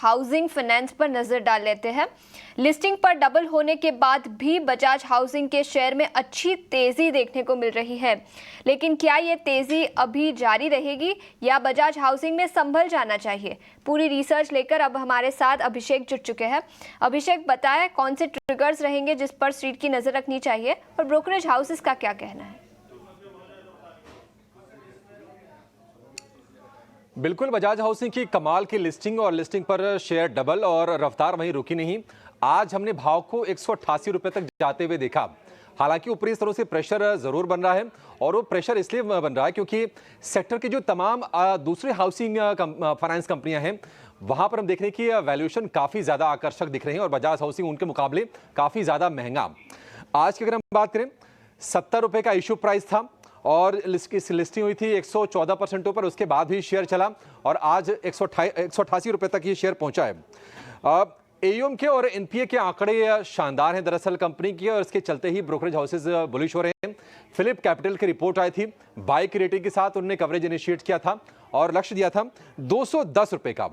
Housing finance पर नजर डाल लेते हैं। लिस्टिंग पर डबल होने के बाद भी बजाज हाउसिंग के शेयर में अच्छी तेजी देखने को मिल रही है, लेकिन क्या ये तेजी अभी जारी रहेगी या बजाज हाउसिंग में संभल जाना चाहिए? पूरी रिसर्च लेकर अब हमारे साथ अभिषेक जुट चुके हैं। अभिषेक, बताएं कौन से ट्रिगर्स रहेंगे जिस पर स्ट्रीट की नजर रखनी चाहिए और ब्रोकरेज हाउसेस का क्या कहना है? बिल्कुल, बजाज हाउसिंग की कमाल की लिस्टिंग और लिस्टिंग पर शेयर डबल और रफ्तार वहीं रुकी नहीं। आज हमने भाव को 188 रुपए तक जाते हुए देखा। हालांकि ऊपरी स्तरों से प्रेशर जरूर बन रहा है और वो प्रेशर इसलिए बन रहा है क्योंकि सेक्टर की जो तमाम दूसरे हाउसिंग फाइनेंस कंपनियां हैं वहां पर हम देख रहे हैं कि वैल्यूएशन काफी ज्यादा आकर्षक दिख रहे हैं और बजाज हाउसिंग उनके मुकाबले काफी ज्यादा महंगा। आज की अगर हम बात करें, 70 रुपए का इशू प्राइस था और इसकी लिस्टिंग हुई थी 114% ऊपर। उसके बाद भी शेयर चला और आज 188 रुपए तक ये शेयर पहुंचा है। एयूएम के और एनपीए के आंकड़े शानदार हैं दरअसल कंपनी की, और इसके चलते ही ब्रोकरेज हाउसेज बुलिश हो रहे हैं। फिलिप कैपिटल की रिपोर्ट आई थी, बाय की रेटिंग के साथ उन्होंने कवरेज इनिशिएट किया था और लक्ष्य दिया था 210 रुपए का।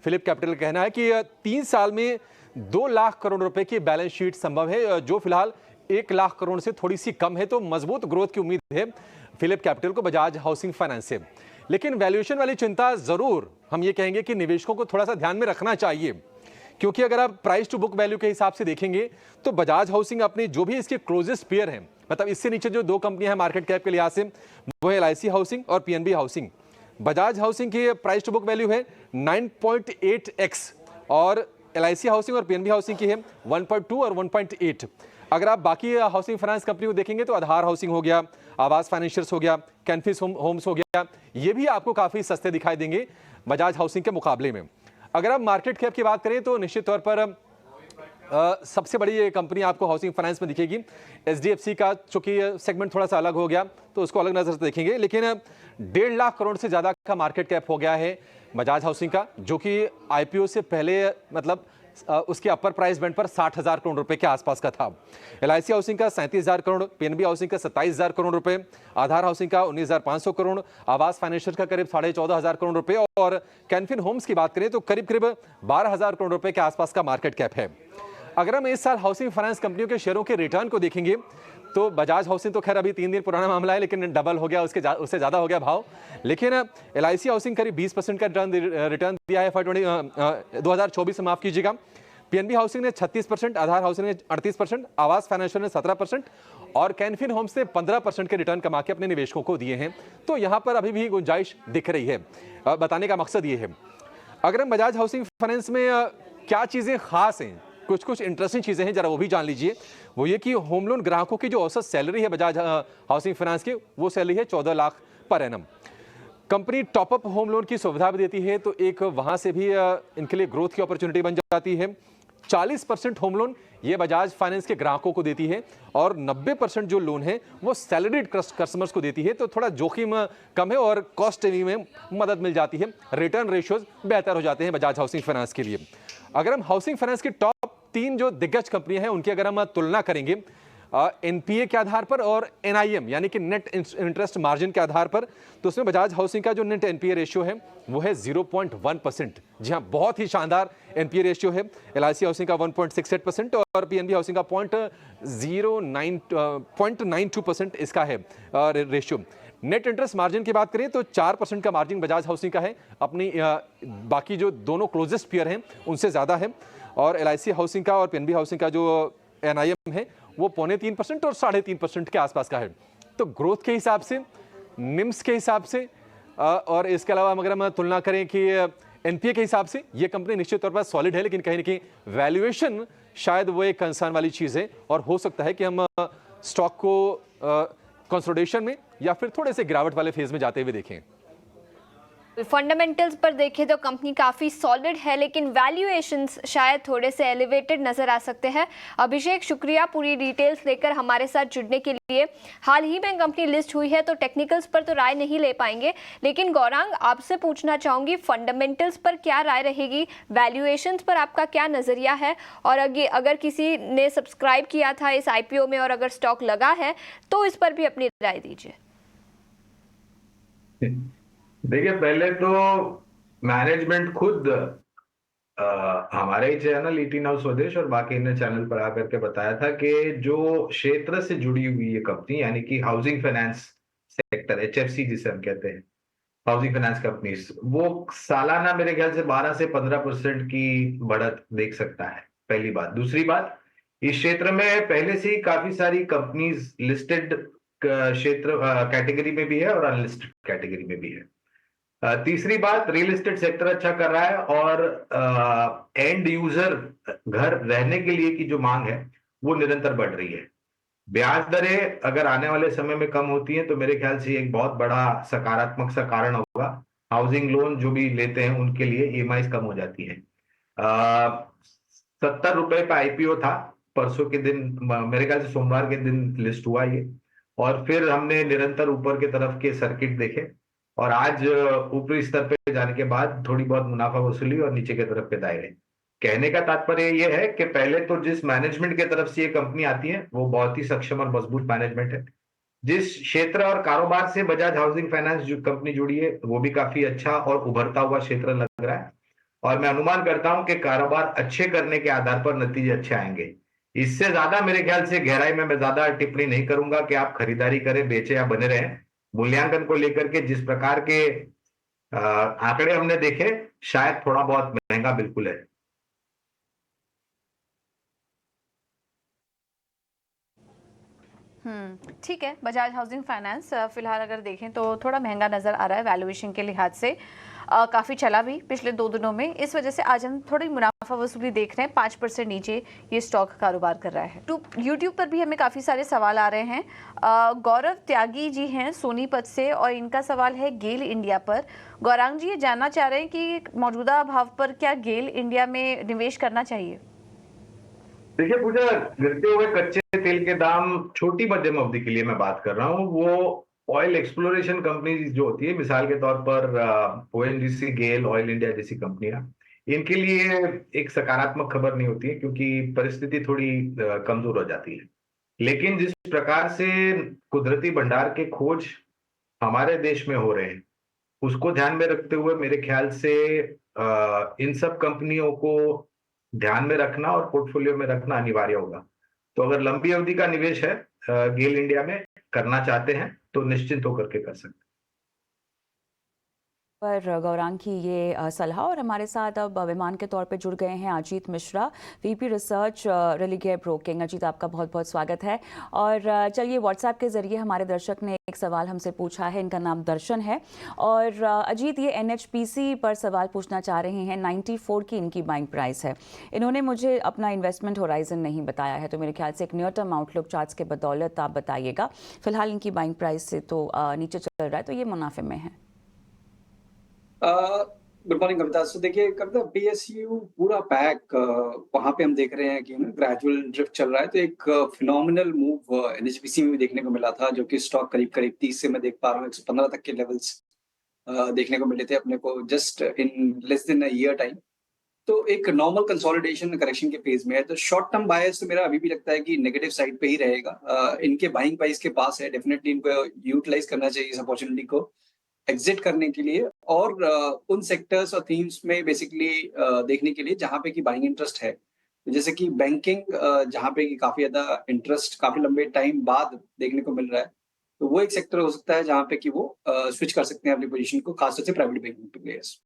फिलिप कैपिटल का कहना है कि 3 साल में 2 लाख करोड़ रुपए की बैलेंस शीट संभव है, जो फिलहाल 1 लाख करोड़ से थोड़ी सी कम है। तो मजबूत ग्रोथ की उम्मीद है फिलिप कैपिटल को बजाज हाउसिंग फाइनेंस से। लेकिन वैल्यूएशन वाली चिंता जरूर हम ये कहेंगे कि निवेशकों को थोड़ा सा ध्यान में रखना चाहिए, क्योंकि अगर आप प्राइस टू बुक वैल्यू के हिसाब से देखेंगे तो बजाज हाउसिंग अपने जो भी इसके क्लोजेस्ट पेयर हैं, मतलब इससे नीचे जो 2 कंपनियां हैं मार्केट कैप के लिहाज से, वो है एलआईसी हाउसिंग और पीएनबी हाउसिंग। बजाज हाउसिंग की प्राइस टू बुक वैल्यू है 9.8x और एलआईसी हाउसिंग और पीएनबी हाउसिंग की है 1.2 और 1.8। अगर आप बाकी हाउसिंग फाइनेंस कंपनी को देखेंगे तो आधार हाउसिंग हो गया, आवास फाइनेंशियर्स हो गया, कैनफिस होम्स हो गया, ये भी आपको काफी सस्ते दिखाई देंगे बजाज हाउसिंग के मुकाबले में। अगर आप मार्केट कैप की बात करें तो निश्चित तौर पर सबसे बड़ी ये कंपनी आपको हाउसिंग फाइनेंस में दिखेगी एचडीएफसी का, चूंकि सेगमेंट थोड़ा सा अलग हो गया तो उसको अलग नजर से देखेंगे। लेकिन 1.5 लाख करोड़ से ज्यादा का मार्केट कैप हो गया है बजाज हाउसिंग का, जो कि आईपीओ से पहले मतलब उसके अपर प्राइस बैंड पर 60,000 करोड़ रुपए के आसपास का था। एलआईसी हाउसिंग का 37,000 करोड़, पीएनबी हाउसिंग का 27,000 करोड़ रुपए, आधार हाउसिंग का 19,500 करोड़, आवास फाइनेंशियल का करीब 14,500 करोड़ रुपए और कैनफिन होम्स की बात करें तो करीब करीब 12,000 करोड़ रुपए के आसपास का मार्केट कैप है। अगर हम इस साल हाउसिंग फाइनेंस कंपनियों के शेयरों के रिटर्न को देखेंगे तो बजाज हाउसिंग तो खैर अभी 3 दिन पुराना मामला है, लेकिन डबल हो गया, उससे ज्यादा हो गया भाव। लेकिन एलआईसी हाउसिंग करीब 20% का रिटर्न दिया है 2024 में, माफ कीजिएगा। पीएनबी हाउसिंग ने 36%, आधार हाउसिंग ने 38%, आवास फाइनेंशियल ने 17% और कैनफिन होम्स ने 15% के रिटर्न कमा के अपने निवेशकों को दिए हैं। तो यहां पर अभी भी गुंजाइश दिख रही है। बताने का मकसद ये है, अगर हम बजाज हाउसिंग फाइनेंस में क्या चीजें खास हैं, कुछ इंटरेस्टिंग चीजें हैं, जरा वो भी जान लीजिए। वो ये कि होम लोन ग्राहकों की जो औसत सैलरी है बजाज हाउसिंग फाइनेंस की, वो सैलरी है 14 lakh per annum. Company top up home loan की सुविधा भी देती है, तो एक वहां से भी इनके लिए ग्रोथ की अपॉर्चुनिटी बन जाती है। 40% होम लोन ये बजाज फाइनेंस के ग्राहकों को देती है और 90% जो लोन है वो सैलरीड कस्टमर्स को देती है। तो थोड़ा जोखिम कम है और कॉस्ट में मदद मिल जाती है, रिटर्न रेशियोज बेहतर हो जाते हैं बजाज हाउसिंग फाइनेंस के लिए। अगर हम हाउसिंग फाइनेंस की टॉप 3 जो दिग्गज कंपनियां हैं उनकी अगर हम तुलना करेंगे एनपीए के आधार पर और एनआईएम यानी कि नेट इंटरेस्ट मार्जिन के आधार पर, तो उसमें बजाज हाउसिंग का जो नेट एनपीए रेशियो है वो है 0.1%। जी हाँ, बहुत ही शानदार एनपीए रेशियो है। एलआईसी हाउसिंग का 1.68% और पीएनबी हाउसिंग का 0.92% इसका है रेशियो। नेट इंटरेस्ट मार्जिन की बात करें तो 4% का मार्जिन बजाज हाउसिंग का है, अपनी बाकी जो दोनों क्लोजेस्ट पीयर हैं उनसे ज्यादा है। और एलआईसी हाउसिंग का और पीएनबी हाउसिंग का जो एनआईएम है वो 0.25% और 3.5% के आसपास का है। तो ग्रोथ के हिसाब से, निम्स के हिसाब से और इसके अलावा अगर हम तुलना करें कि एनपीए के हिसाब से ये कंपनी निश्चित तौर पर सॉलिड है, लेकिन कहीं ना कहीं वैल्यूएशन शायद वो एक कंसर्न वाली चीज है और हो सकता है कि हम स्टॉक को कंसोलिडेशन में या फिर थोड़े से गिरावट वाले फेज में जाते हुए देखें। फंडामेंटल्स पर देखें तो कंपनी काफ़ी सॉलिड है, लेकिन वैल्यूएशंस शायद थोड़े से एलिवेटेड नज़र आ सकते हैं। अभिषेक, शुक्रिया पूरी डिटेल्स लेकर हमारे साथ जुड़ने के लिए। हाल ही में कंपनी लिस्ट हुई है तो टेक्निकल्स पर तो राय नहीं ले पाएंगे, लेकिन गौरांग आपसे पूछना चाहूँगी फंडामेंटल्स पर क्या राय रहेगी, वैल्यूएशंस पर आपका क्या नज़रिया है, और अगर किसी ने सब्सक्राइब किया था इस आईपीओ में और अगर स्टॉक लगा है तो इस पर भी अपनी राय दीजिए। देखिए, पहले तो मैनेजमेंट खुद हमारे ही चैनल ईटी नाउ स्वदेश और बाकी अन्य चैनल पर आकर के बताया था कि जो क्षेत्र से जुड़ी हुई ये कंपनी यानी कि हाउसिंग फाइनेंस सेक्टर, एचएफसी जिसे हम कहते हैं, हाउसिंग फाइनेंस कंपनीज, वो सालाना मेरे ख्याल से 12 से 15% की बढ़त देख सकता है। पहली बात। दूसरी बात, इस क्षेत्र में पहले से ही काफी सारी कंपनीज लिस्टेड क्षेत्र कैटेगरी में भी है और अनलिस्टेड कैटेगरी में भी है। तीसरी बात, रियल एस्टेट सेक्टर अच्छा कर रहा है और एंड यूजर घर रहने के लिए की जो मांग है वो निरंतर बढ़ रही है। ब्याज दरें अगर आने वाले समय में कम होती हैं तो मेरे ख्याल से एक बहुत बड़ा सकारात्मक सा कारण होगा। हाउसिंग लोन जो भी लेते हैं उनके लिए ईएमआई कम हो जाती है। 70 रुपए पे आईपीओ था परसों के दिन, मेरे ख्याल से सोमवार के दिन लिस्ट हुआ ये, और फिर हमने निरंतर ऊपर की तरफ के सर्किट देखे और आज ऊपरी स्तर पे जाने के बाद थोड़ी बहुत मुनाफा वसूली और नीचे की तरफ के दायरे। कहने का तात्पर्य ये है कि पहले तो जिस मैनेजमेंट की तरफ से ये कंपनी आती है वो बहुत ही सक्षम और मजबूत मैनेजमेंट है। जिस क्षेत्र और कारोबार से बजाज हाउसिंग फाइनेंस जो कंपनी जुड़ी है वो भी काफी अच्छा और उभरता हुआ क्षेत्र लग रहा है और मैं अनुमान करता हूं कि कारोबार अच्छे करने के आधार पर नतीजे अच्छे आएंगे। इससे ज्यादा मेरे ख्याल से गहराई में मैं ज्यादा टिप्पणी नहीं करूंगा कि आप खरीदारी करें, बेचे या बने रहें। मूल्यांकन को लेकर के जिस प्रकार के आंकड़े हमने देखे, शायद थोड़ा बहुत महंगा बिल्कुल है। ठीक है। बजाज हाउसिंग फाइनेंस फिलहाल अगर देखें तो थोड़ा महंगा नजर आ रहा है वैल्यूएशन के लिहाज से। काफ़ी चला भी पिछले 2 दिनों में, इस वजह से आज हम थोड़ी मुनाफा वसूली देख रहे हैं। 5% नीचे ये स्टॉक कारोबार कर रहा है। यूट्यूब पर भी हमें काफ़ी सारे सवाल आ रहे हैं। गौरव त्यागी जी हैं सोनीपत से और इनका सवाल है गेल इंडिया पर। गौरांग जी ये जानना चाह रहे हैं कि मौजूदा भाव पर क्या गेल इंडिया में निवेश करना चाहिए? देखिए पूजा, गिरते हुए कच्चे तेल के दाम छोटी मध्यम अवधि के लिए मैं बात कर रहा हूँ, वो ऑयल एक्सप्लोरेशन कंपनी जो होती है, मिसाल के तौर पर ओएनजीसी, गेल, ऑयल इंडिया जैसी कंपनियां, इनके लिए एक सकारात्मक खबर नहीं होती है क्योंकि परिस्थिति थोड़ी कमजोर हो जाती है। लेकिन जिस प्रकार से कुदरती भंडार के खोज हमारे देश में हो रहे हैं उसको ध्यान में रखते हुए मेरे ख्याल से इन सब कंपनियों को ध्यान में रखना और पोर्टफोलियो में रखना अनिवार्य होगा। तो अगर लंबी अवधि का निवेश है गेल इंडिया में करना चाहते हैं तो निश्चिंत होकर के कर सकते हैं। पर गौरांग की ये सलाह। और हमारे साथ अब विमान के तौर पे जुड़ गए हैं Ajit Mishra, VP research Religare broking. Ajit, आपका बहुत बहुत स्वागत है। और चलिए, व्हाट्सएप के जरिए हमारे दर्शक ने एक सवाल हमसे पूछा है, इनका नाम दर्शन है। और अजीत ये एनएचपीसी पर सवाल पूछना चाह रहे हैं। 94 की इनकी बाइंग प्राइस है। इन्होंने मुझे अपना इन्वेस्टमेंट होराइजन नहीं बताया है, तो मेरे ख्याल से एक नियर टर्म आउटलुक चार्ट्स के बदौलत आप बताइएगा। फिलहाल इनकी बाइंग प्राइस से तो नीचे चल रहा है, तो ये मुनाफे में है। गुड मॉर्निंग कविता। सो देखिए कविता, पीएसयू पूरा पैक वहां पे हम देख रहे हैं कि ग्रेजुअल ड्रिफ्ट चल रहा है। तो एक फिनोमिनल मूव एनएचपीसी में भी देखने को मिला था, जो कि स्टॉक करीब करीब 30 से मैं देख पा रहा हूँ 115 तक के लेवल्स देखने को मिले थे अपने को just in less than a year time. तो एक नॉर्मल कंसोलिडेशन करेक्शन के फेज में है। तो शॉर्ट टर्म बायर्स तो मेरा अभी भी लगता है कि नेगेटिव साइड पे ही रहेगा। इनके बाइंग प्राइस के पास है, डेफिनेटली इनको यूटिलाइज करना चाहिए इस अपॉर्चुनिटी को एग्जिट करने के लिए और उन सेक्टर्स और थीम्स में बेसिकली देखने के लिए जहां पे कि बाइंग इंटरेस्ट है। जैसे कि बैंकिंग, जहां पे कि काफी ज्यादा इंटरेस्ट काफी लंबे टाइम बाद देखने को मिल रहा है, तो वो एक सेक्टर हो सकता है जहां पे कि वो स्विच कर सकते हैं अपनी पोजीशन को, खासतौर से प्राइवेट बैंकिंग प्लेयर्स।